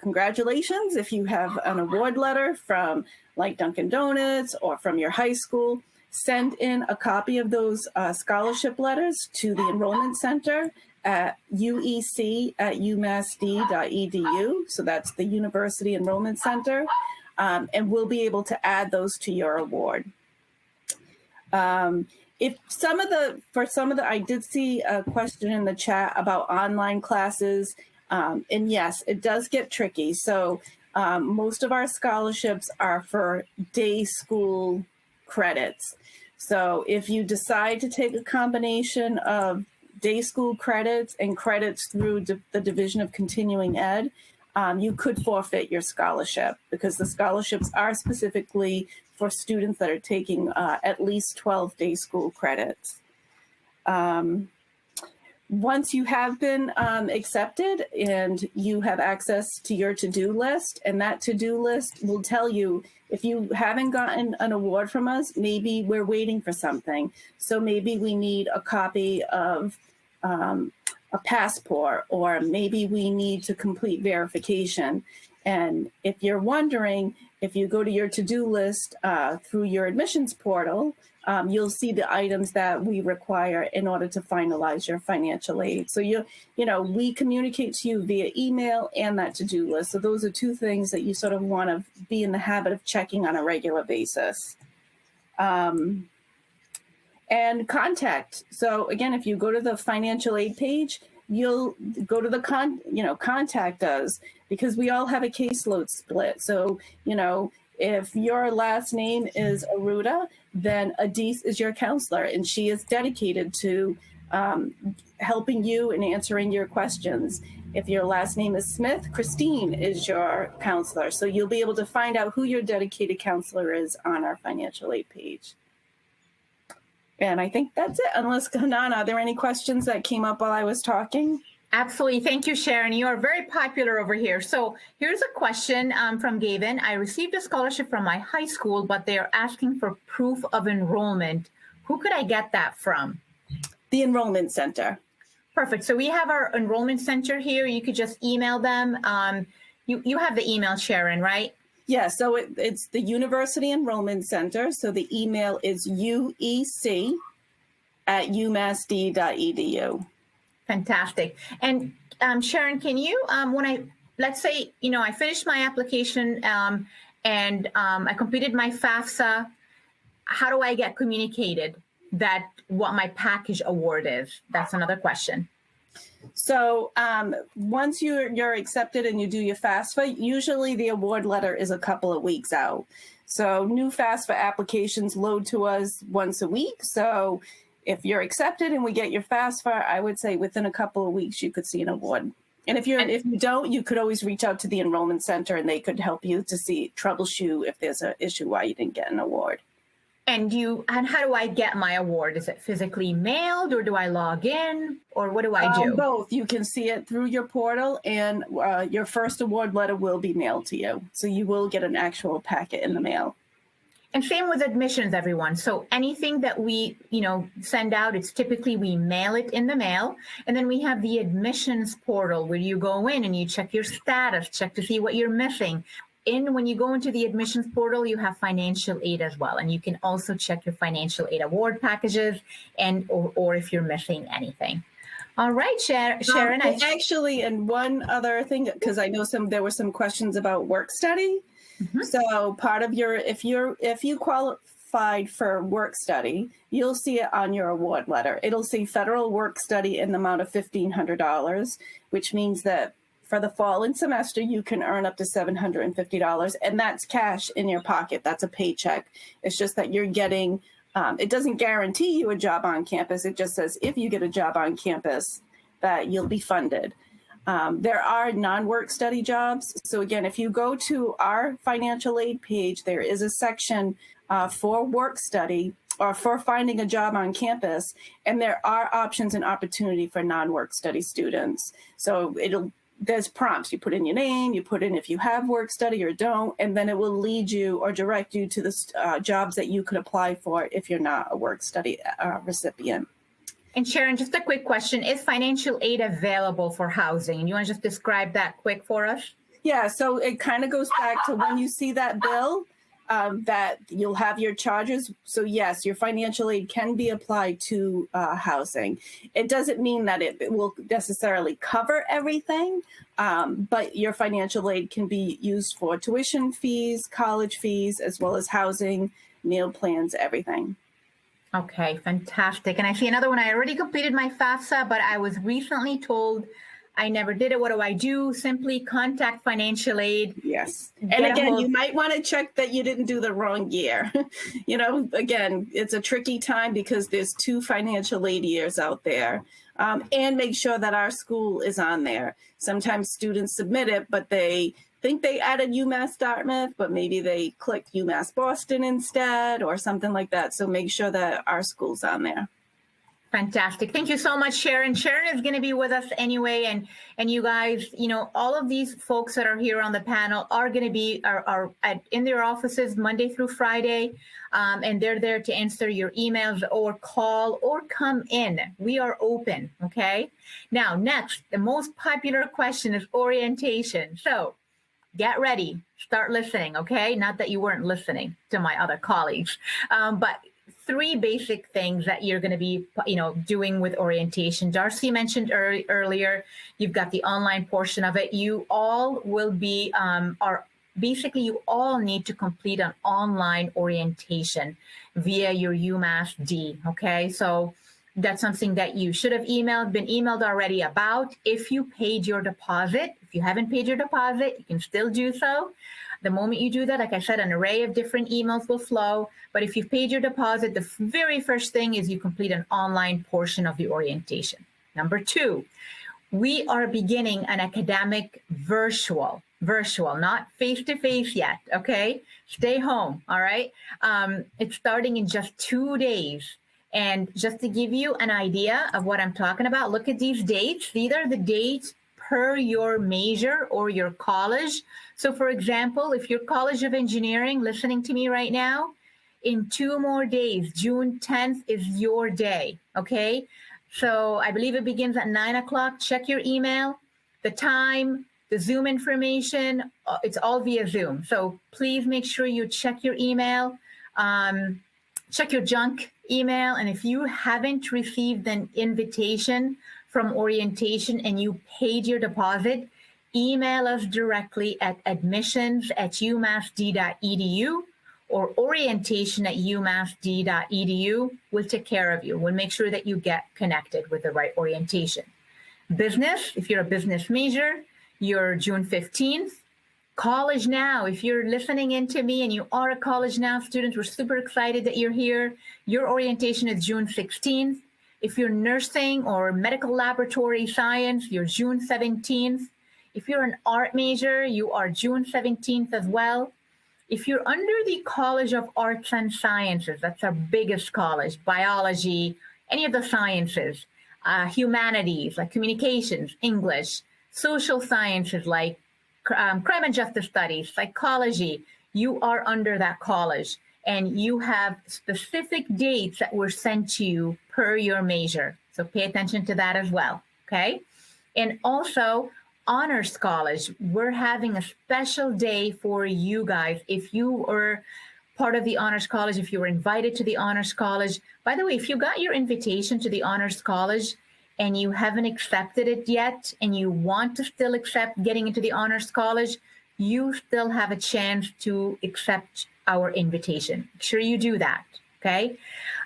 congratulations, if you have an award letter from Dunkin' Donuts or from your high school, send in a copy of those scholarship letters to the enrollment center at uec@umassd.edu. So that's the University Enrollment Center, and we'll be able to add those to your award. I did see a question in the chat about online classes, and yes, it does get tricky. So most of our scholarships are for day school credits. So if you decide to take a combination of day school credits and credits through the Division of Continuing Ed, you could forfeit your scholarship because the scholarships are specifically for students that are taking at least 12 day school credits. Once you have been accepted and you have access to your to-do list, and that to-do list will tell you if you haven't gotten an award from us, maybe we're waiting for something. So maybe we need a copy of a passport, or maybe we need to complete verification. And if you're wondering, if you go to your to-do list through your admissions portal, you'll see the items that we require in order to finalize your financial aid. So we communicate to you via email and that to-do list. So those are two things that you sort of want to be in the habit of checking on a regular basis. And contact. So again, if you go to the financial aid page, you'll go to the contact us, because we all have a caseload split. So, If your last name is Aruda, then Adis is your counselor, and she is dedicated to helping you and answering your questions. If your last name is Smith, Christine is your counselor. So you'll be able to find out who your dedicated counselor is on our financial aid page. And I think that's it, unless, Hanan, are there any questions that came up while I was talking? Absolutely. Thank you, Sharon. You are very popular over here. So here's a question from Gavin. I received a scholarship from my high school, but they are asking for proof of enrollment. Who could I get that from? The Enrollment Center. Perfect. So we have our Enrollment Center here. You could just email them. You have the email, Sharon, right? Yeah, so it's the University Enrollment Center. So the email is uec@umassd.edu. Fantastic. And Sharon, can you, let's say, I finished my application and I completed my FAFSA, how do I get communicated that what my package award is? That's another question. So once you're accepted and you do your FAFSA, usually the award letter is a couple of weeks out. So new FAFSA applications load to us once a week. So if you're accepted and we get your FAFSA, I would say within a couple of weeks you could see an award. And if you don't, you could always reach out to the Enrollment Center and they could help you to troubleshoot if there's an issue why you didn't get an award. And how do I get my award? Is it physically mailed, or do I log in, or what do I do? Both. You can see it through your portal, and your first award letter will be mailed to you. So you will get an actual packet in the mail. And same with admissions, everyone. So anything that we, send out, it's typically we mail it in the mail. And then we have the admissions portal where you go in and you check your status, check to see what you're missing. When you go into the admissions portal, you have financial aid as well. And you can also check your financial aid award packages or if you're missing anything. All right, Sharon. And one other thing, because I know there were some questions about work study. Mm-hmm. So part of if you qualified for work study, you'll see it on your award letter. It'll say federal work study in the amount of $1,500, which means that for the fall and semester, you can earn up to $750, and that's cash in your pocket. That's a paycheck. It's just that you're getting, it doesn't guarantee you a job on campus. It just says if you get a job on campus, that you'll be funded. There are non-work study jobs. So again, if you go to our financial aid page, there is a section for work study or for finding a job on campus, and there are options and opportunity for non-work study students. So there's prompts. You put in your name, you put in if you have work study or don't, and then it will lead you or direct you to the jobs that you could apply for if you're not a work study recipient. And Sharon, just a quick question. Is financial aid available for housing? And you want to just describe that quick for us? Yeah, so it kind of goes back to when you see that bill, that you'll have your charges. So yes, your financial aid can be applied to housing. It doesn't mean that it will necessarily cover everything, but your financial aid can be used for tuition fees, college fees, as well as housing, meal plans, everything. Okay, fantastic. And I see another one. I already completed my FAFSA, but I was recently told I never did it. What do I do? Simply contact financial aid. Yes. And again, you might want to check that you didn't do the wrong year. Again, it's a tricky time because there's 2 financial aid years out there. And make sure that our school is on there. Sometimes students submit it, but they think they added UMass Dartmouth, but maybe they clicked UMass Boston instead or something like that. So make sure that our school's on there. Fantastic. Thank you so much, Sharon. Sharon is going to be with us anyway. And you guys, all of these folks that are here on the panel are going to be in their offices Monday through Friday. And they're there to answer your emails or call or come in. We are open. Okay. Now, next, the most popular question is orientation. So get ready, start listening. Okay. Not that you weren't listening to my other colleagues, but 3 basic things that you're going to be, doing with orientation. Darcy mentioned earlier, you've got the online portion of it. You all will be, you all need to complete an online orientation via your UMass D. Okay. So that's something that you should have been emailed already about. If you paid your deposit If you haven't paid your deposit, you can still do so. The moment you do that, like I said, an array of different emails will flow. But if you've paid your deposit, the very first thing is you complete an online portion of the orientation. Number 2, we are beginning an academic virtual, not face-to-face yet, okay? Stay home, all right? It's starting in just 2 days. And just to give you an idea of what I'm talking about, look at these dates. These are the dates per your major or your college. So for example, if your College of Engineering listening to me right now, in 2 more days, June 10th is your day, okay? So I believe it begins at 9 o'clock. Check your email, the time, the Zoom information, it's all via Zoom. So please make sure you check your email, check your junk email. And if you haven't received an invitation from orientation and you paid your deposit, email us directly at admissions@umassd.edu or orientation@umassd.edu. We'll take care of you. We'll make sure that you get connected with the right orientation. Business, if you're a business major, you're June 15th. College Now, if you're listening in to me and you are a College Now student, we're super excited that you're here. Your orientation is June 16th. If you're nursing or medical laboratory science, you're June 17th. If you're an art major, you are June 17th as well. If you're under the College of Arts and Sciences, that's our biggest college, biology, any of the sciences, humanities like communications, English, social sciences like crime and justice studies, psychology, you are under that college. And you have specific dates that were sent to you per your major. So pay attention to that as well, okay? And also, Honors College, we're having a special day for you guys. If you are part of the Honors College, if you were invited to the Honors College, by the way, if you got your invitation to the Honors College and you haven't accepted it yet, and you want to still accept getting into the Honors College, you still have a chance to accept our invitation. Make sure you do that, okay?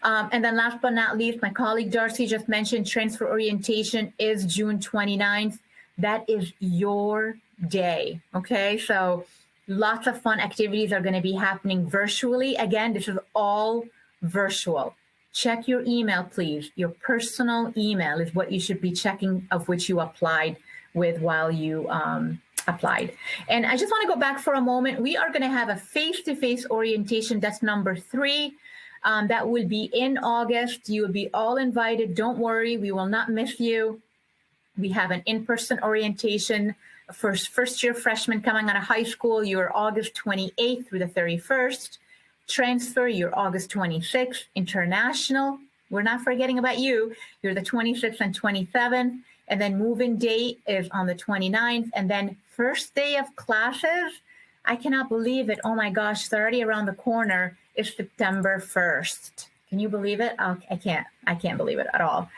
And then last but not least, my colleague Darcy just mentioned transfer orientation is June 29th. That is your day, okay? So lots of fun activities are going to be happening virtually. Again, this is all virtual. Check your email, please. Your personal email is what you should be checking, of which you applied with while you applied. And I just want to go back for a moment. We are going to have a face-to-face orientation. That's number 3. That will be in August. You will be all invited. Don't worry. We will not miss you. We have an in-person orientation for first-year freshmen coming out of high school. You're August 28th through the 31st. Transfer, you're August 26th. International, we're not forgetting about you. You're the 26th and 27th. And then move-in date is on the 29th. And then first day of classes, I cannot believe it. Oh my gosh, it's already around the corner. It's September 1st. Can you believe it? Oh, I can't believe it at all.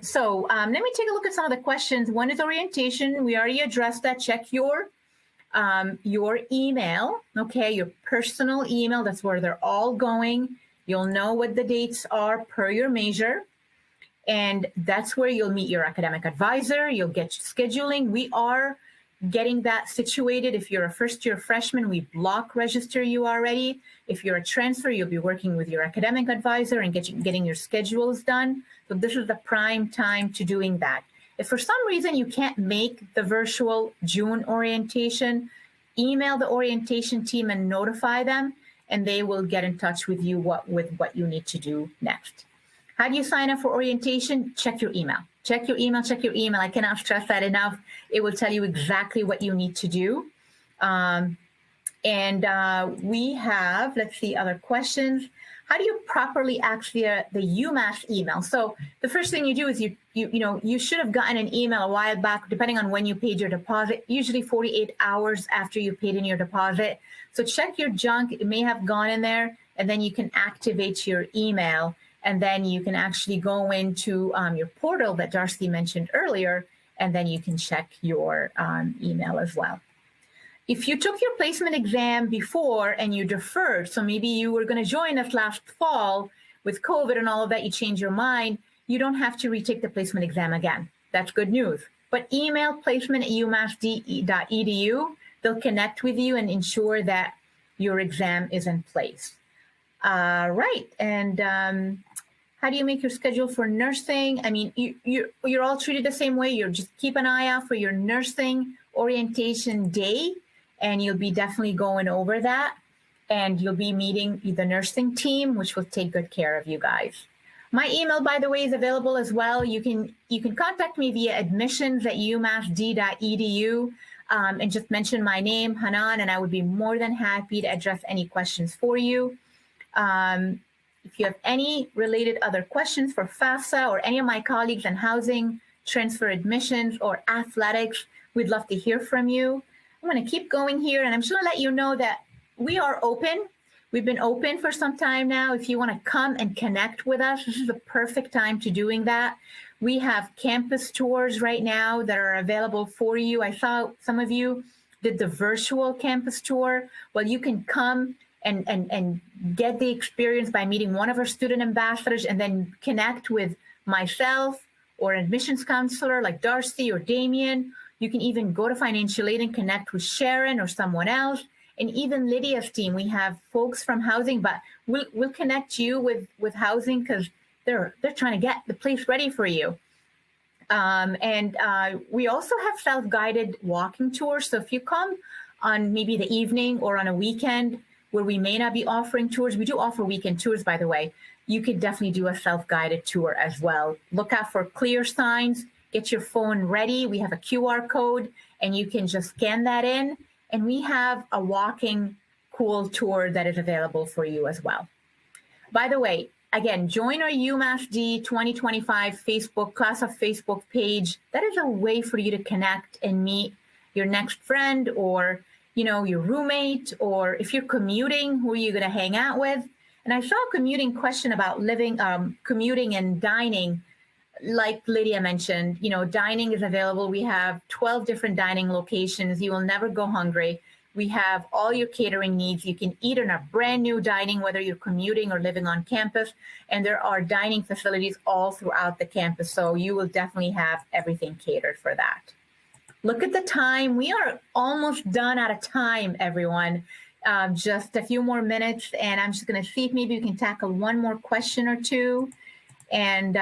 So let me take a look at some of the questions. One is orientation. We already addressed that. Check your email, okay, your personal email. That's where they're all going. You'll know what the dates are per your major. And that's where you'll meet your academic advisor. You'll get scheduling. We are getting that situated. If you're a first-year freshman, we block register you already. If you're a transfer, you'll be working with your academic advisor and getting your schedules done. So this is the prime time to doing that. If for some reason you can't make the virtual June orientation, email the orientation team and notify them, and they will get in touch with you with what you need to do next. How do you sign up for orientation? Check your email. Check your email, check your email. I cannot stress that enough. It will tell you exactly what you need to do. We have, let's see, other questions. How do you properly access the UMass email? So the first thing you do is you should have gotten an email a while back, depending on when you paid your deposit, usually 48 hours after you paid in your deposit. So check your junk. It may have gone in there, and then you can activate your email. And then you can actually go into your portal that Darcy mentioned earlier, and then you can check your email as well. If you took your placement exam before and you deferred, so maybe you were going to join us last fall with COVID and all of that, you changed your mind, you don't have to retake the placement exam again. That's good news. but email placement@umass.edu. They'll connect with you and ensure that your exam is in place. Right. And how do you make your schedule for nursing? I mean, you're all treated the same way. You're just keep an eye out for your nursing orientation day, and you'll be definitely going over that. And you'll be meeting the nursing team, which will take good care of you guys. My email, by the way, is available as well. You can contact me via admissions@umassd.edu and just mention my name, Hanan, and I would be more than happy to address any questions for you. If you have any related other questions for FAFSA or any of my colleagues in housing, transfer admissions, or athletics, we'd love to hear from you. I'm going to keep going here, and I'm just going to let you know that we are open. We've been open for some time now. If you want to come and connect with us, this is the perfect time to doing that. We have campus tours right now that are available for you. I saw some of you did the virtual campus tour. Well, you can come and get the experience by meeting one of our student ambassadors and then connect with myself or an admissions counselor like Darcy or Damien. You can even go to financial aid and connect with Sharon or someone else. And even Lydia's team, we have folks from housing, but we'll connect you with housing because they're trying to get the place ready for you. We also have self-guided walking tours. So if you come on maybe the evening or on a weekend where we may not be offering tours, we do offer weekend tours, by the way, you could definitely do a self-guided tour as well. Look out for clear signs, get your phone ready. We have a QR code and you can just scan that in. And we have a walking cool tour that is available for you as well. By the way, again, join our UMass D 2025 Class of Facebook page. That is a way for you to connect and meet your next friend or, your roommate, or if you're commuting, who are you going to hang out with? And I saw a commuting question about commuting and dining. Like Lydia mentioned, dining is available. We have 12 different dining locations. You will never go hungry. We have all your catering needs. You can eat in a brand new dining, whether you're commuting or living on campus. And there are dining facilities all throughout the campus. So you will definitely have everything catered for that. Look at the time. We are almost done out of time, everyone. Just a few more minutes. And I'm just going to see if maybe we can tackle one more question or two. And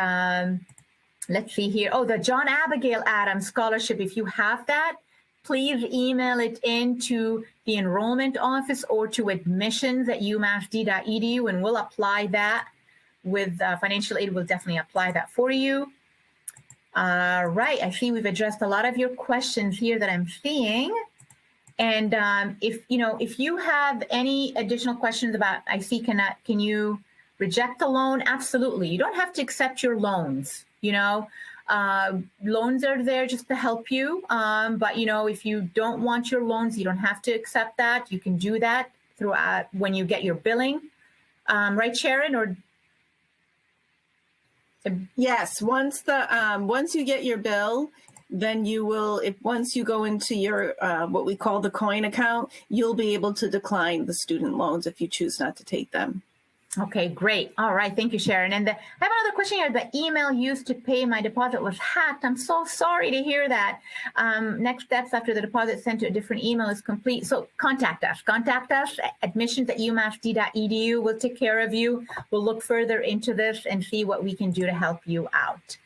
let's see here. Oh, the John Abigail Adams Scholarship. If you have that, please email it into the enrollment office or to admissions@umassd.edu, and we'll apply that with financial aid. We'll definitely apply that for you. Right. I see we've addressed a lot of your questions here that I'm seeing. And if you have any additional questions about, can you reject the loan? Absolutely. You don't have to accept your loans. Loans are there just to help you. But if you don't want your loans, you don't have to accept that. You can do that throughout when you get your billing. Right, Sharon? Or yes, once you get your bill, then you will, once you go into your what we call the coin account, you'll be able to decline the student loans if you choose not to take them. Okay, great. All right. Thank you, Sharon. And I have another question here. The email used to pay my deposit was hacked. I'm so sorry to hear that. Next steps after the deposit sent to a different email is complete. So contact us. Contact us at admissions@umassd.edu. We'll take care of you. We'll look further into this and see what we can do to help you out.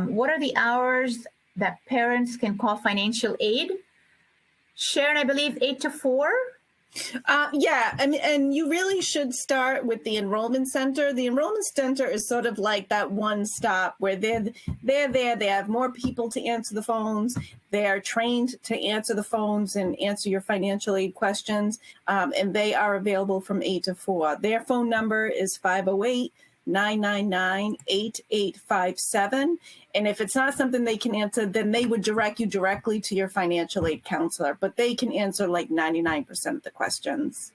What are the hours that parents can call financial aid? Sharon, I believe 8 to 4. Yeah, and you really should start with the enrollment center. The enrollment center is sort of like that one stop where they're there. They have more people to answer the phones. They are trained to answer the phones and answer your financial aid questions. And they are available from 8 to 4. Their phone number is 508-999-8857. And if it's not something they can answer, then they would direct you directly to your financial aid counselor. But they can answer like 99% of the questions.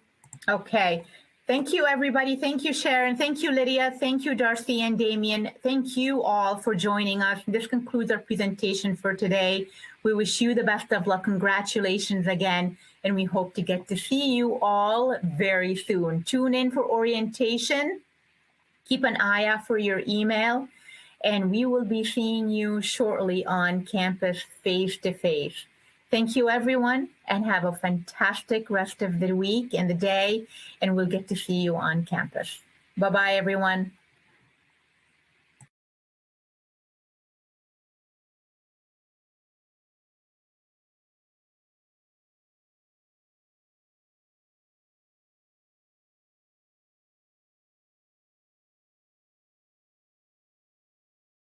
Okay. Thank you, everybody. Thank you, Sharon. Thank you, Lydia. Thank you, Darcy and Damien. Thank you all for joining us. This concludes our presentation for today. We wish you the best of luck. Congratulations again. And we hope to get to see you all very soon. Tune in for orientation. Keep an eye out for your email. and we will be seeing you shortly on campus face-to-face. Thank you, everyone, and have a fantastic rest of the week and the day, and we'll get to see you on campus. Bye-bye, everyone.